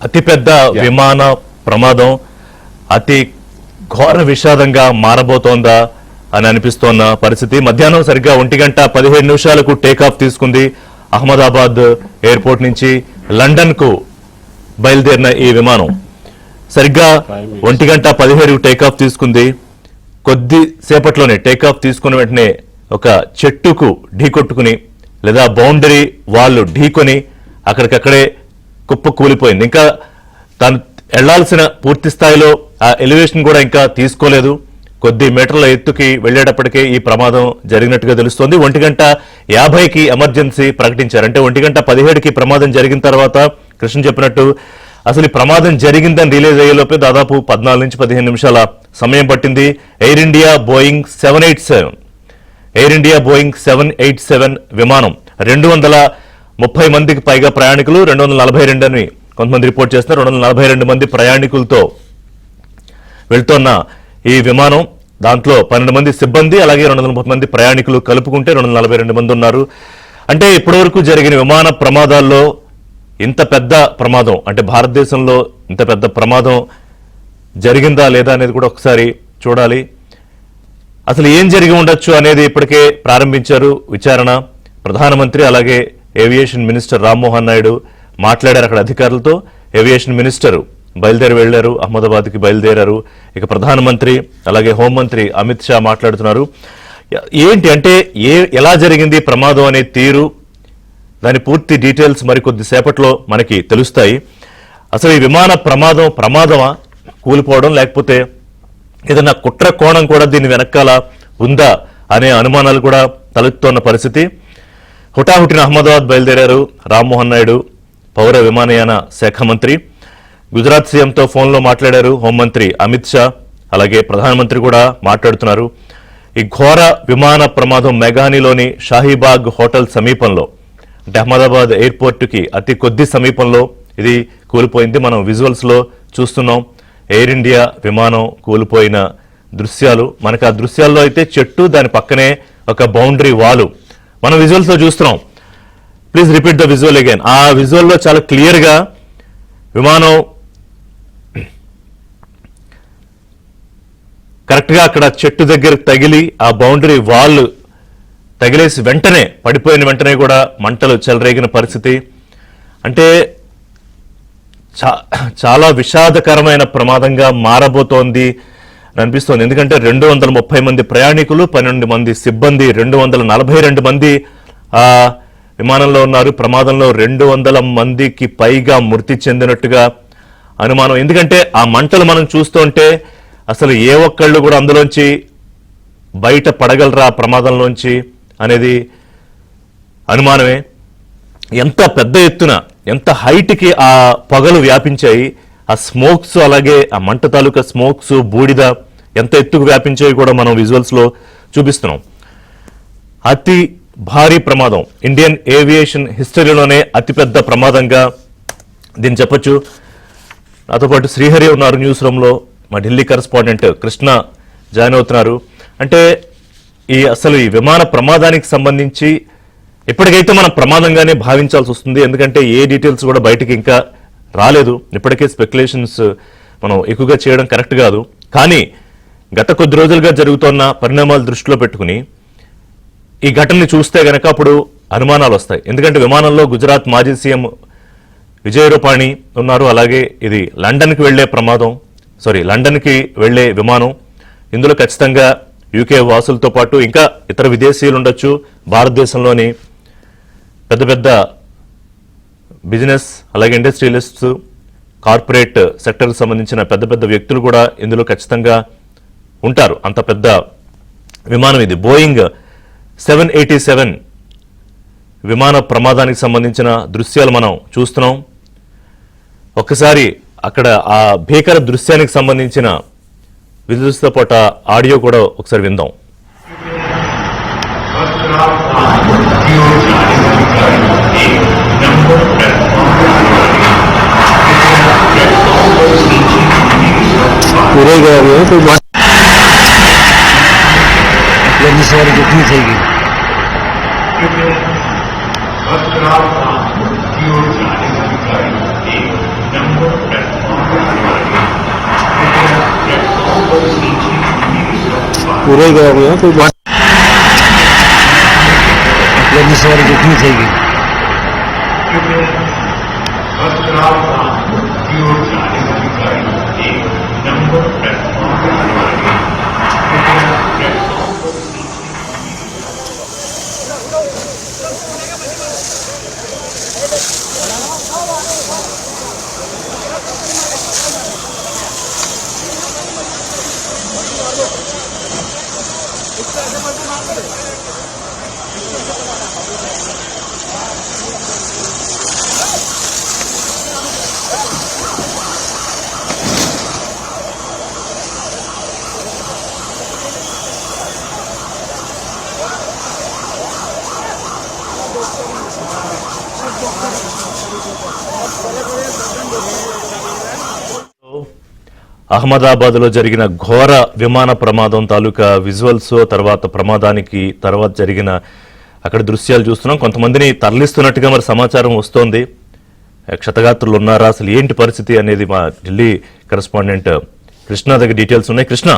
అతిపెద్ద విమాన ప్రమాదం అతి ఘోర విషాదంగా మారబోతోందా అని అనిపిస్తోన్న పరిస్థితి. మధ్యాహ్నం సరిగ్గా 1:15 టేకాఫ్ తీసుకుంది. అహ్మదాబాద్ ఎయిర్పోర్ట్ నుంచి లండన్ కు బయలుదేరిన ఈ విమానం సరిగ్గా 1:17 టేకాఫ్ తీసుకుంది. కొద్దిసేపట్లోనే టేకాఫ్ తీసుకున్న వెంటనే ఒక చెట్టుకు ఢీకొట్టుకుని లేదా బౌండరీ వాళ్ళు ఢీకొని అక్కడికక్కడే కుప్ప కూలిపోయింది. ఇంకా తాను వెళ్లాల్సిన పూర్తి స్థాయిలో ఆ ఎలివేషన్ కూడా ఇంకా తీసుకోలేదు. కొద్ది మీటర్ల ఎత్తుకి వెళ్లేటప్పటికే ఈ ప్రమాదం జరిగినట్టుగా తెలుస్తోంది. 1:50కి ఎమర్జెన్సీ ప్రకటించారు. అంటే 1:17కి ప్రమాదం జరిగిన తర్వాత కృష్ణ చెప్పినట్టు అసలు ఈ ప్రమాదం జరిగిందని రిలీజ్ అయ్యేలోపే దాదాపు 14 నుంచి 15 నిమిషాల సమయం పట్టింది. ఎయిర్ ఇండియా బోయింగ్ 787 విమానం 230 మందికి పైగా ప్రయాణికులు, 242 అని కొంతమంది రిపోర్ట్ చేస్తున్నారు. 242 మంది ప్రయాణికులతో వెళ్తున్న ఈ విమానం, దాంట్లో 12 మంది సిబ్బంది అలాగే 230 మంది ప్రయాణికులు కలుపుకుంటే 242 మంది ఉన్నారు. అంటే ఇప్పటివరకు జరిగిన విమాన ప్రమాదాల్లో ఇంత పెద్ద ప్రమాదం, అంటే భారతదేశంలో ఇంత పెద్ద ప్రమాదం జరిగిందా లేదా అనేది కూడా ఒకసారి చూడాలి. అసలు ఏం జరిగి ఉండొచ్చు అనేది ఇప్పటికే ప్రారంభించారు విచారణ. ప్రధానమంత్రి అలాగే ఏవియేషన్ మినిస్టర్ రామ్మోహన్ నాయుడు మాట్లాడారు అక్కడ అధికారులతో. ఏవియేషన్ మినిస్టర్ బయలుదేరి వెళ్లారు, అహ్మదాబాద్కి బయలుదేరారు. ఇక ప్రధానమంత్రి అలాగే హోంమంత్రి అమిత్ షా మాట్లాడుతున్నారు. ఏంటి అంటే ఎలా జరిగింది ప్రమాదం అనే తీరు, దాని పూర్తి డీటెయిల్స్ మరికొద్ది సేపట్లో మనకి తెలుస్తాయి. అసలు ఈ విమాన ప్రమాదమా, కూలిపోవడం, లేకపోతే ఏదైనా కుట్ర కోణం కూడా దీని వెనకాల ఉందా అనే అనుమానాలు కూడా తలెత్తుతున్న పరిస్థితి. హుటాహుటిన అహ్మదాబాద్ బయలుదేరారు రామ్మోహన్ నాయుడు, పౌర విమానయాన శాఖ మంత్రి. గుజరాత్ సీఎంతో ఫోన్లో మాట్లాడారు హోంమంత్రి అమిత్ షా, అలాగే ప్రధానమంత్రి కూడా మాట్లాడుతున్నారు. ఈ ఘోర విమాన ప్రమాదం మెగానీలోని షాహీబాగ్ హోటల్ సమీపంలో, అంటే అహ్మదాబాద్ ఎయిర్పోర్టుకి అతి కొద్ది సమీపంలో ఇది కూలిపోయింది. మనం విజువల్స్ లో చూస్తున్నాం ఎయిర్ ఇండియా విమానం కూలిపోయిన దృశ్యాలు. మనకు ఆ దృశ్యాల్లో అయితే చెట్టు, దాని పక్కనే ఒక బౌండరీ వాలు మనం విజువల్స్ లో చూస్తున్నాం. Please repeat the visual again. ఆ విజువల్లో చాలా క్లియర్ గా విమానం కరెక్ట్ గా అక్కడ చెట్టు దగ్గర తగిలి ఆ బౌండరీ వాల్ తగిలేసి వెంటనే పడిపోయిన వెంటనే కూడా మంటలు చెలరేగిన పరిస్థితి. అంటే చాలా విషాదకరమైన ప్రమాదంగా మారబోతోంది అని అనిపిస్తోంది. ఎందుకంటే 230 మంది ప్రయాణికులు, 12 మంది సిబ్బంది, 242 మంది ఆ విమానంలో ఉన్నారు. ప్రమాదంలో 200 మందికి పైగా మృతి చెందినట్టుగా అనుమానం. ఎందుకంటే ఆ మంటలు మనం చూస్తుంటే అసలు ఏ ఒక్కళ్ళు కూడా అందులోంచి బయట పడగలరా ప్రమాదంలోంచి అనేది అనుమానమే. ఎంత పెద్ద ఎత్తున, ఎంత హైట్కి ఆ పొగలు వ్యాపించాయి, ఆ స్మోక్స్, అలాగే ఆ మంట తాలూకా స్మోక్స్, బూడిద ఎంత ఎత్తుకు వ్యాపించాయి కూడా మనం విజువల్స్ లో చూపిస్తున్నాం. అతి భారీ ప్రమాదం, ఇండియన్ ఏవియేషన్ హిస్టరీలోనే అతిపెద్ద ప్రమాదంగా దీన్ని చెప్పొచ్చు. నాతో పాటు శ్రీహరి ఉన్నారు న్యూస్ రూమ్ లో, మా ఢిల్లీ కరెస్పాండెంట్ కృష్ణ జాయిన్ అవుతున్నారు. అంటే అసలు ఈ విమాన ప్రమాదానికి సంబంధించి ఇప్పటికైతే మనం ప్రమాదంగానే భావించాల్సి వస్తుంది. ఎందుకంటే ఏ డీటెయిల్స్ కూడా బయటికి ఇంకా రాలేదు. ఇప్పటికే స్పెక్యులేషన్స్ మనం ఎక్కువగా చేయడం కరెక్ట్ కాదు. కానీ గత కొద్ది రోజులుగా జరుగుతున్న పరిణామాలు దృష్టిలో పెట్టుకుని ఈ ఘటనని చూస్తే గనక అప్పుడు అనుమానాలు వస్తాయి. ఎందుకంటే విమానంలో గుజరాత్ మాజీ సీఎం విజయ్ రూపాణి ఉన్నారు. అలాగే ఇది లండన్కి వెళ్లే విమానం. ఇందులో ఖచ్చితంగా యూకే వాసులతో పాటు ఇంకా ఇతర విదేశీయులు ఉండొచ్చు. భారతదేశంలోని పెద్ద పెద్ద బిజినెస్ అలాగే ఇండస్ట్రియలిస్ట్స్, కార్పొరేట్ సెక్టర్కి సంబంధించిన పెద్ద పెద్ద వ్యక్తులు కూడా ఇందులో ఖచ్చితంగా ఉంటారు. అంత పెద్ద విమానం ఇది. బోయింగ్ 787 విమాన ప్రమాదానికి సంబంధించిన దృశ్యాలు మనం చూస్తున్నాం. ఒక్కసారి అక్కడ ఆ భీకర దృశ్యానికి సంబంధించిన విజువల్స్తో పాటు ఆడియో కూడా ఒకసారి విందాం. पूरे गए हुए तो जल्दी सवारी कितनी चाहिए नंबर पूरे गया हुआ है, कोई बात जल्दी सवारी कितनी चाहिए? అహ్మదాబాద్ లో జరిగిన ఘోర విమాన ప్రమాదం తాలూకా విజువల్స్ తర్వాత ప్రమాదానికి తర్వాత జరిగిన అక్కడ దృశ్యాలు చూస్తున్నాం. కొంతమందిని తరలిస్తున్నట్టుగా మరి సమాచారం వస్తోంది. క్షతగాత్రులు ఉన్నారా, అసలు ఏంటి పరిస్థితి అనేది మా ఢిల్లీ కరెస్పాండెంట్ కృష్ణ దగ్గర డీటెయిల్స్ ఉన్నాయి. కృష్ణ.